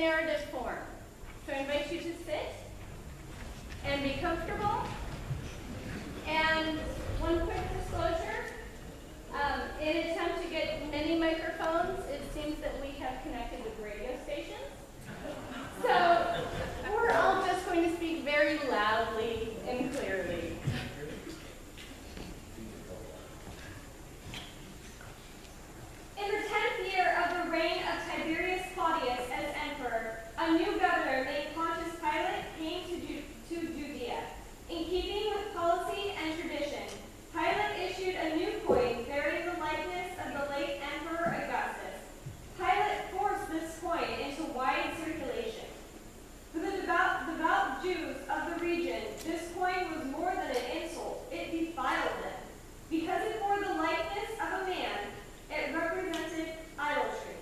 narrative form. So I invite you to sit and be comfortable. And one quick disclosure, in an attempt to get many microphones, it seems that we have connected with radio stations. So we're all just going to speak very loudly and clearly. In the 10th year of the reign of Tiberius Claudius as emperor, a new governor named Pontius Pilate came to Judea. In keeping with policy and tradition, Pilate issued a new coin bearing the likeness of the late Emperor Augustus. Pilate forced this coin into wide circulation. For the devout Jews of the region, this coin was more than an insult. It defiled them. Because it bore the likeness of a man, it represented idolatry.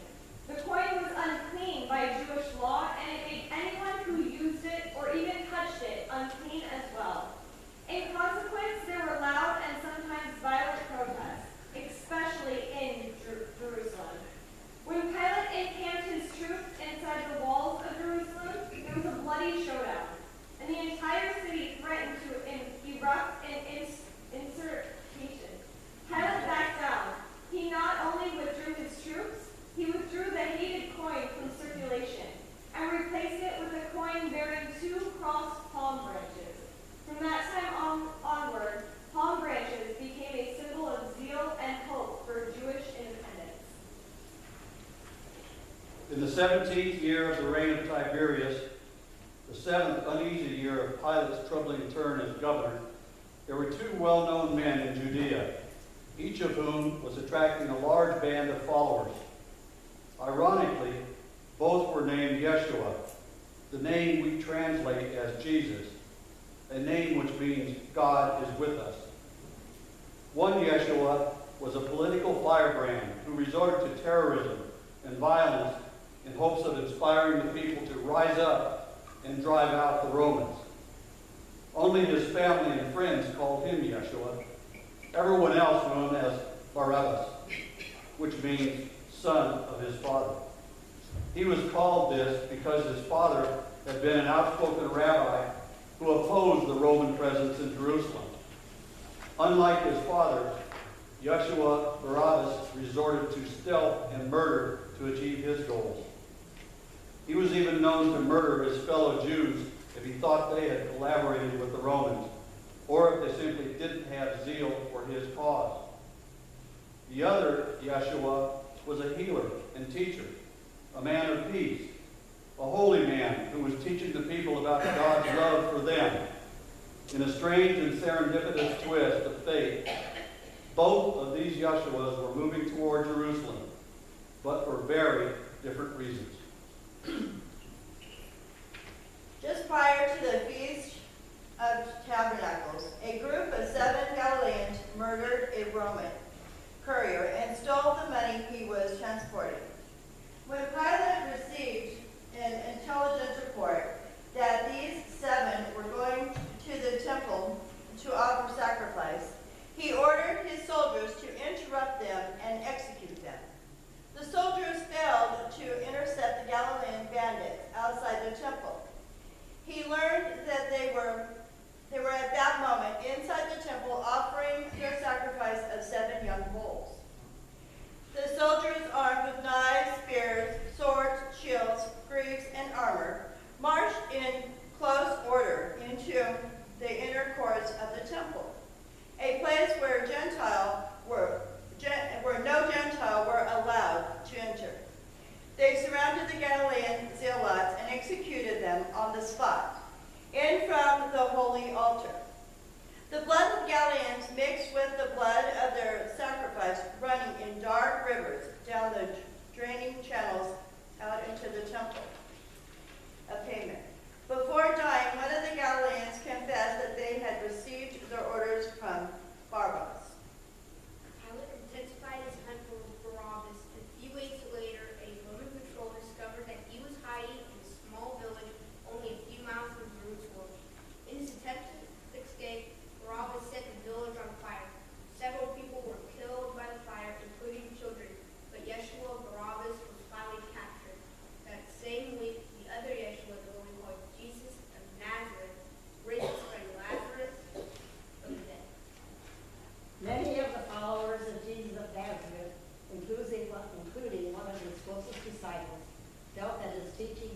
The coin was unclean by Jewish law, and it made anyone who used it or even touched it unclean as well. In consequence, there were loud and sometimes violent protests, especially in Jerusalem. When Pilate encamped his troops inside the walls of Jerusalem, there was a bloody showdown, and the entire city threatened to erupt in insurrection. Pilate backed down. He not only withdrew his troops, he withdrew the hated coin from circulation and replaced it with a coin bearing 2 crossed palm branches. From that time onward, palm branches became a symbol of zeal and hope for Jewish independence. In the 17th year of the reign of Tiberius, the 7th uneasy year of Pilate's troubling turn as governor, there were 2 well-known men in Judea, each of whom was attracting a large band of followers. Ironically, both were named Yeshua, the name we translate as Jesus, a name which means God is with us. One Yeshua was a political firebrand who resorted to terrorism and violence in hopes of inspiring the people to rise up and drive out the Romans. Only his family and friends called him Yeshua. Everyone else knew him as Barabbas, which means son of his father. He was called this because his father had been an outspoken rabbi who opposed the Roman presence in Jerusalem. Unlike his father, Yeshua Barabbas resorted to stealth and murder to achieve his goals. He was even known to murder his fellow Jews if he thought they had collaborated with the Romans, or if they simply didn't have zeal for his cause. The other, Yeshua, was a healer and teacher, a man of peace, a holy man who was teaching the people about God's love for them. In a strange and serendipitous twist of fate, both of these Yeshuas were moving toward Jerusalem, but for very different reasons. Just prior to the Feast of Tabernacles, a group of 7 Galileans murdered a Roman courier and stole the money he was transporting. When Pilate received an intelligence report that these 7 were going to the temple to offer sacrifice, he ordered his soldiers to interrupt them and execute them. The soldiers failed to intercept the Galilean bandits outside the temple. He learned that they were at that moment inside the temple offering their sacrifice of 7 young bulls. The soldiers, armed with knives, spears, swords, shields, greaves, and armor, marched in close order into the inner courts of the temple, a place where no Gentile were allowed to enter. They surrounded the Galilean zealots and executed them on the spot, in from the holy altar. The blood of Galileans mixed with the blood of their sacrifice, running in dark rivers down the draining channels out into the temple of payment. Before dying, one of the Galileans confessed that they had received their orders from Barabbas. Pilate intensified his hunt for Barabbas. A few weeks later, a Roman patrol discovered that he was hiding in a small village only a few miles from Jerusalem. In his attempt to escape, Barabbas set the village on fire. Several people were killed by the fire, including children, but Yeshua Barabbas was finally captured. That same week,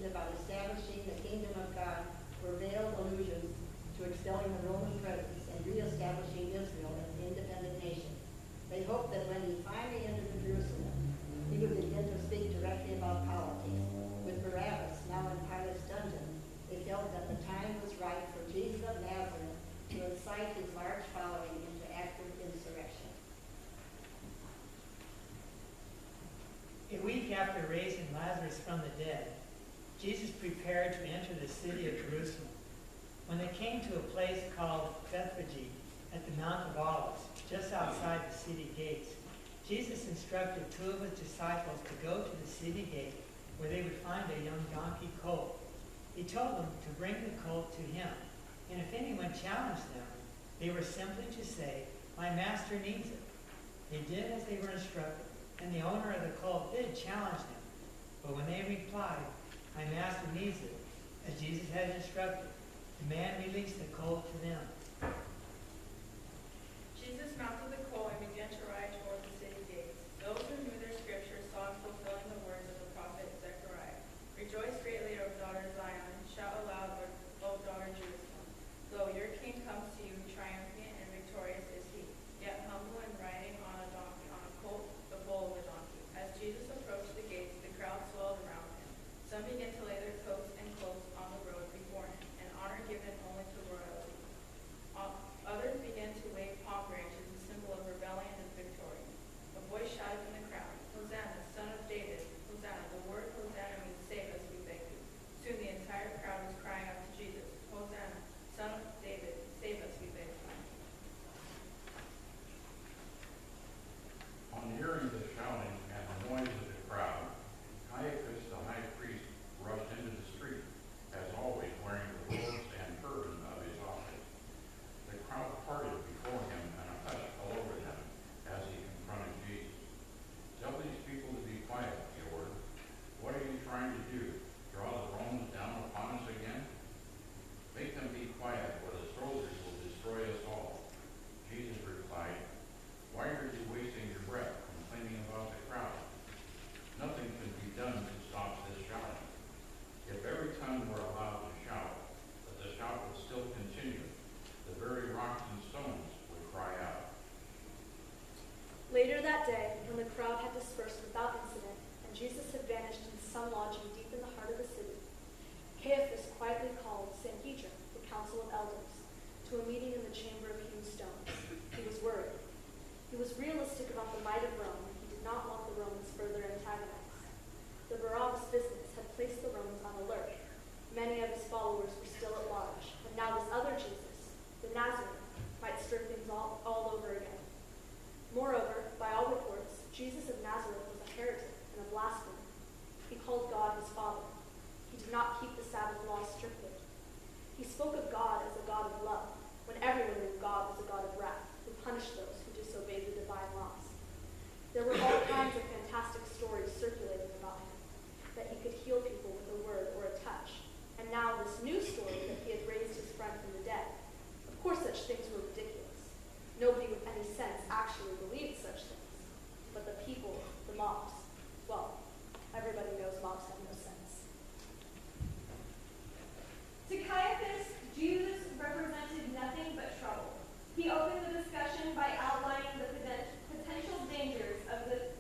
conversations about establishing the kingdom of God were veiled allusions to expelling the Roman presence and reestablishing Israel as an independent nation. They hoped that when he finally entered Jerusalem, he would begin to speak directly about politics. With Barabbas now in Pilate's dungeon, they felt that the time was right for Jesus of Nazareth to incite his large following into active insurrection. A week after raising Lazarus from the dead, Jesus prepared to enter the city of Jerusalem. When they came to a place called Bethphage at the Mount of Olives, just outside the city gates, Jesus instructed two of his disciples to go to the city gate where they would find a young donkey colt. He told them to bring the colt to him, and if anyone challenged them, they were simply to say, "My master needs it." They did as they were instructed, and the owner of the colt did challenge them. But when they replied, "My master needs it," as Jesus had instructed, the man released the colt to them. Jesus mounted the colt and began to ride toward the city gates. Those who knew their scriptures saw him fulfilling the words of the prophet Zechariah. Rejoice greatly, O daughter Zion. Shout aloud, O daughter Jerusalem. Lo, your king comes to you, triumphant and victorious is he, yet humble and riding on a donkey, on a colt, the foal of a donkey. As Jesus approached the gates, the crowd swelled around him. Some began to lay their coats and cloaks on the road before him, an honor given only to royalty. Others began to wave palm branches, a symbol of rebellion and victory. A voice shouted from the crowd, "Hosanna, son of David, Hosanna." The word Hosanna means save us, we beg you. Soon the entire crowd was crying out to Jesus, "Hosanna, son of David, save us, we beg you." On hearing the shouting and the noise of the crowd, Caiaphas the high priest rushed into the street, as always wearing the robes and turban of his office. The crowd parted before him, and a hush fell over them as he confronted Jesus. "Tell these people to be quiet," he ordered. "What are you trying to do? Draw the Romans down upon us again? Make them be quiet, or the soldiers will destroy us all." Jesus replied, "Why are you wasting your breath complaining about the crowd? Nothing can be done to stop this shouting. If every tongue were allowed to shout, but the shout would still continue, the very rocks and stones would cry out." Later that day, when the crowd had dispersed without incident, and Jesus had vanished in some lodging deep in the heart of the city, Caiaphas quietly called the Sanhedrin, the council of elders, to a meeting in the chamber of hewn stones. He was worried. He was realistic about the might of Rome, and he did not want the Romans further antagonized. The Barabbas business had placed the Romans on alert. Many of his followers were still at large, and now this other Jesus, the Nazarene, might stir things all over again. Moreover, by all reports, Jesus of Nazareth was a heretic and a blasphemer. He called God his Father. He did not keep the Sabbath law strictly. He spoke of God as a God of love, when everyone knew God was a God of wrath, who punished those who disobeyed the divine laws. There were all kinds of fantastic stories circulating about him, that he could heal people with a word or a touch, and now this new story that he had raised his friend from the dead. Of course such things were ridiculous. Nobody with any sense actually believed such things. But the people, the mobs, well, everybody knows mobs have no sense. To Caiaphas, Jesus represented nothing but trouble. He opened the discussion by outlining the potential dangers of the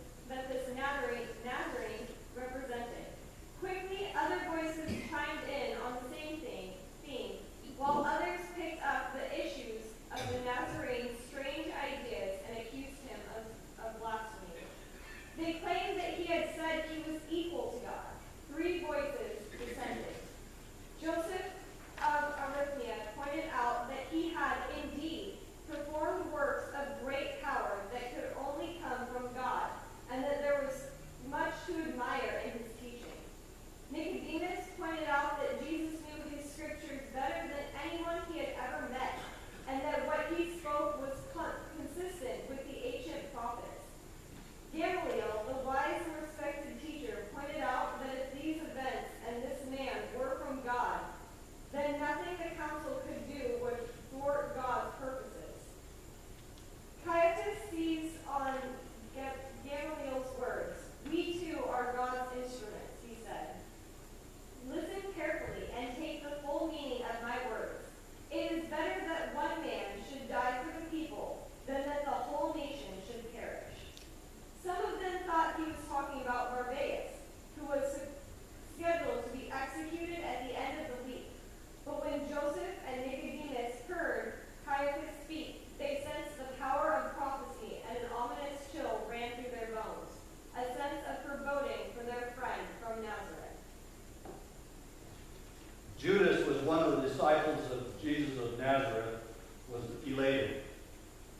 Judas was one of the disciples of Jesus of Nazareth, was elated.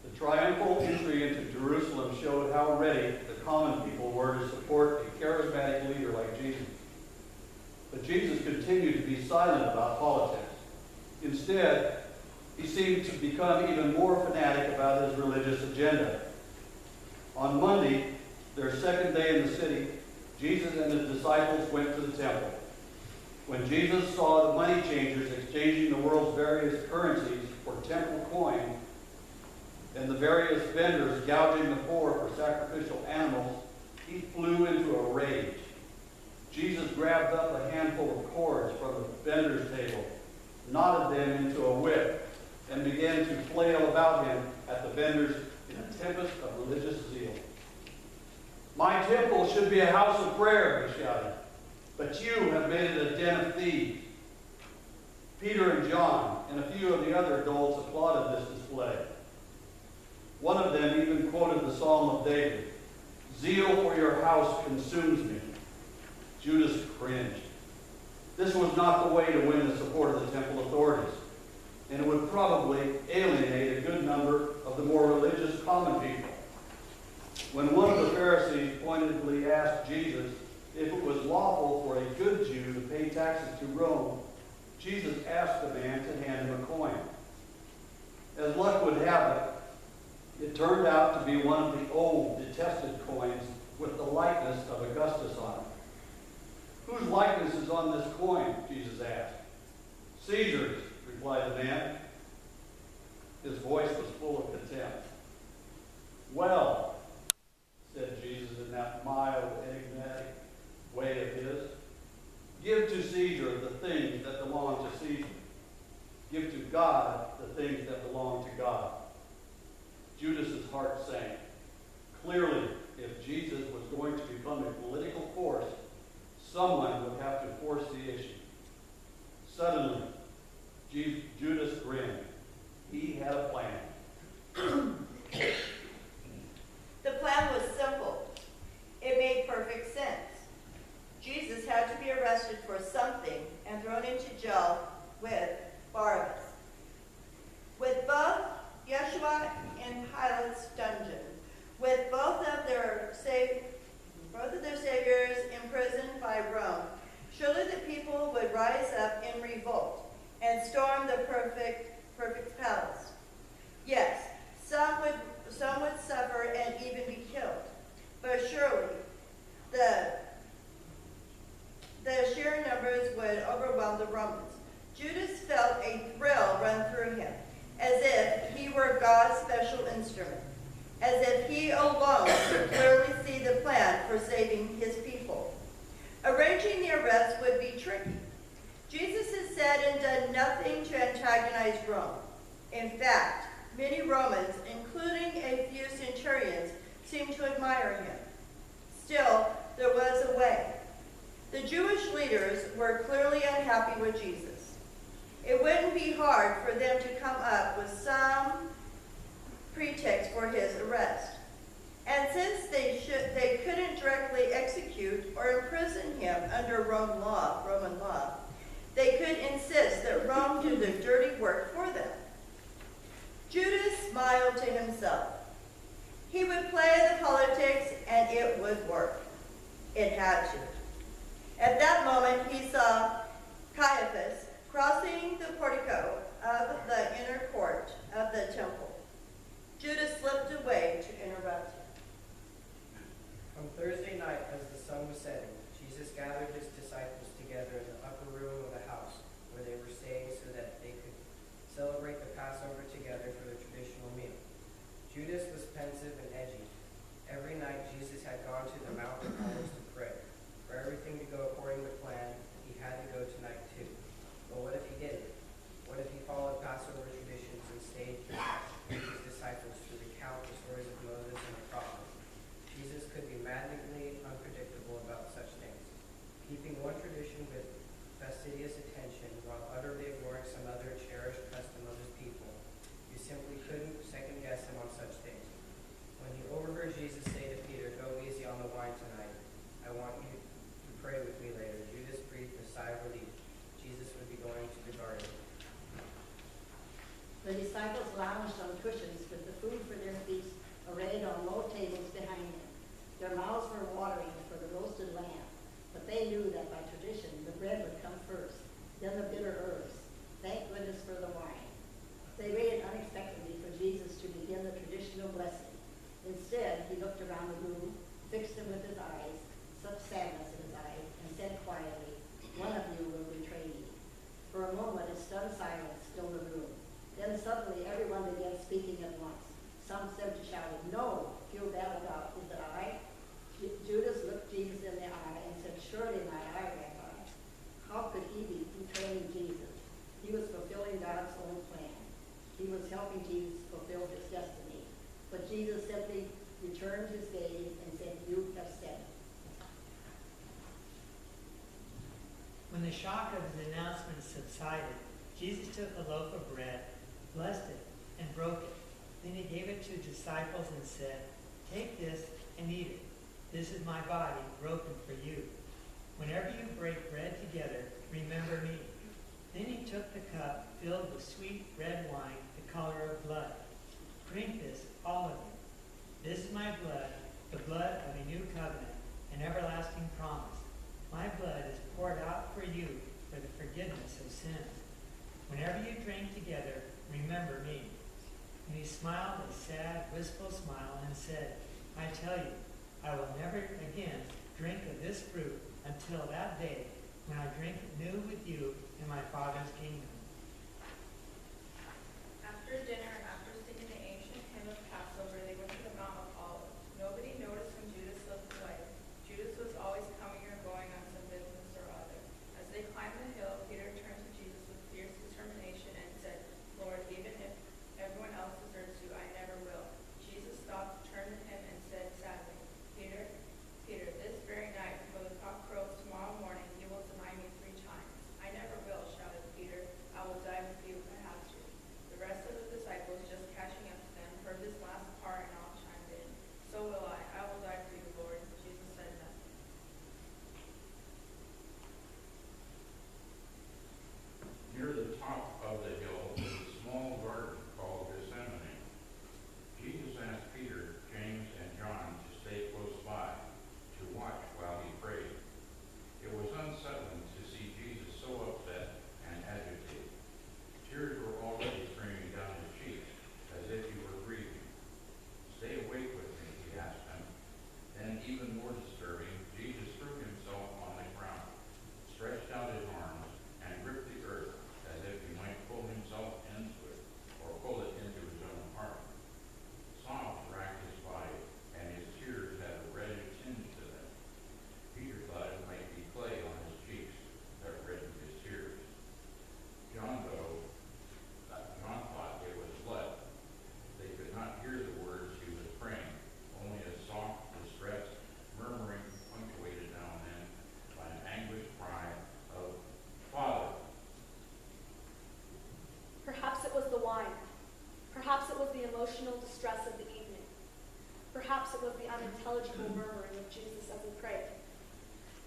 The triumphal entry into Jerusalem showed how ready the common people were to support a charismatic leader like Jesus. But Jesus continued to be silent about politics. Instead, he seemed to become even more fanatic about his religious agenda. On Monday, their second day in the city, Jesus and his disciples went to the temple. When Jesus saw the money changers exchanging the world's various currencies for temple coin, and the various vendors gouging the poor for sacrificial animals, he flew into a rage. Jesus grabbed up a handful of cords from the vendor's table, knotted them into a whip, and began to flail about him at the vendors in a tempest of religious zeal. "My temple should be a house of prayer," he shouted, "but you have made it a den of thieves." Peter and John and a few of the other adults applauded this display. One of them even quoted the Psalm of David, "Zeal for your house consumes me." Judas cringed. This was not the way to win the support of the temple authorities, and it would probably alienate a good number of the more religious common people. When one of the Pharisees pointedly asked Jesus if it was lawful for a good Jew to pay taxes to Rome, Jesus asked the man to hand him a coin. As luck would have it, it turned out to be one of the old, detested coins with the likeness of Augustus on it. "Whose likeness is on this coin?" Jesus asked. "Caesar's," replied the man. His voice was full of contempt. "Well," said Jesus in that mild, enigmatic way of his, "give to Caesar the things that belong to Caesar. Give to God the things that belong to God." Judas's heart sank. Clearly, if Jesus was going to become a political force, someone would have to force the issue. Suddenly, Judas grinned. He had a plan. The plan was simple. It made perfect sense. Jesus had to be arrested for something and thrown into jail with Barabbas. With both Yeshua in Pilate's dungeon, with both of their saviors imprisoned by Rome, surely the people would rise up in revolt and storm the perfect palace. Yes, some would suffer and even be killed, but surely the sheer numbers would overwhelm the Romans. Judas felt a thrill run through him, as if he were God's special instrument, as if he alone could clearly see the plan for saving his people. Arranging the arrest would be tricky. Jesus has said and done nothing to antagonize Rome. In fact, many Romans, including a few centurions, seemed to admire him. Still, there was a way. The Jewish leaders were clearly unhappy with Jesus. It wouldn't be hard for them to come up with some pretext for his arrest. And since they couldn't directly execute or imprison him under Roman law, they could insist that Rome do the dirty work for them. Judas smiled to himself. He would play the politics and it would work. It had to. At that moment, he saw Caiaphas crossing the portico of the inner court of the temple. Judas slipped away to interrupt him. On Thursday night, as the sun was setting, Jesus gathered his disciples together in the helping Jesus fulfill his destiny. But Jesus simply returned his gaze and said, "You have said it." When the shock of his announcement subsided, Jesus took a loaf of bread, blessed it, and broke it. Then he gave it to his disciples and said, "Take this and eat it. This is my body broken for you. Whenever you break bread together, remember me." Then he took the cup filled with sweet red wine, the color of blood. "Drink this, all of you. This is my blood, the blood of a new covenant, an everlasting promise. My blood is poured out for you for the forgiveness of sins. Whenever you drink together, remember me." And he smiled a sad, wistful smile and said, "I tell you, I will never again drink of this fruit until that day when I drink it new with you in my Father's kingdom." After dinner and after singing the ancient hymn of Passover, they went to the Mount of Olives. Nobody noticed when Judas slipped away. Judas was always coming or going on some business or other. As they climbed the hill, Peter turned to Jesus with fierce determination and said, "Lord, even if everyone else deserts you, I never will." Jesus stopped, turned to him, and said sadly, "Peter, Peter, this very night, before the cock crows tomorrow morning, you will deny me 3 times." "I never will," shouted Peter. "I will die with you if I have to." The rest of the disciples, just catching up to them, heard this last part and all chimed in. "So will I. I will die for you, Lord." Jesus said nothing. Near the top of the hill was a small garden called Gethsemane. Jesus asked Peter, James, and John to stay close by, to watch while he prayed. It was unsettling to see Jesus so upset and agitated. Tears were already streaming down his cheeks, as if he were grieving. "Stay awake with me," he asked them. Then, even more disturbing, Jesus threw himself on the ground, stretched out his arms, and gripped the earth as if he might pull himself into it, or pull it into his own heart. Sobs racked his body, and his tears had a reddish tinge to them. Peter thought it might be clay on his cheeks that reddened his tears. John thought it was blood. They could not hear the words he was praying, only a soft, distressed murmuring punctuated now and then by an anguished cry of, "Father." Perhaps it was the wine. Perhaps it was the emotional distress of the evening. Perhaps it was the unintelligible murmuring of Jesus as he prayed.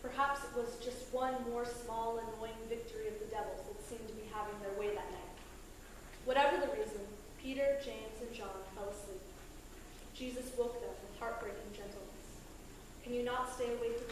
Perhaps it was just one more small, annoying victory of the devils that seemed to be having their way that night. Whatever the reason, Peter, James, and John fell asleep. Jesus woke them with heartbreaking gentleness. "Can you not stay awake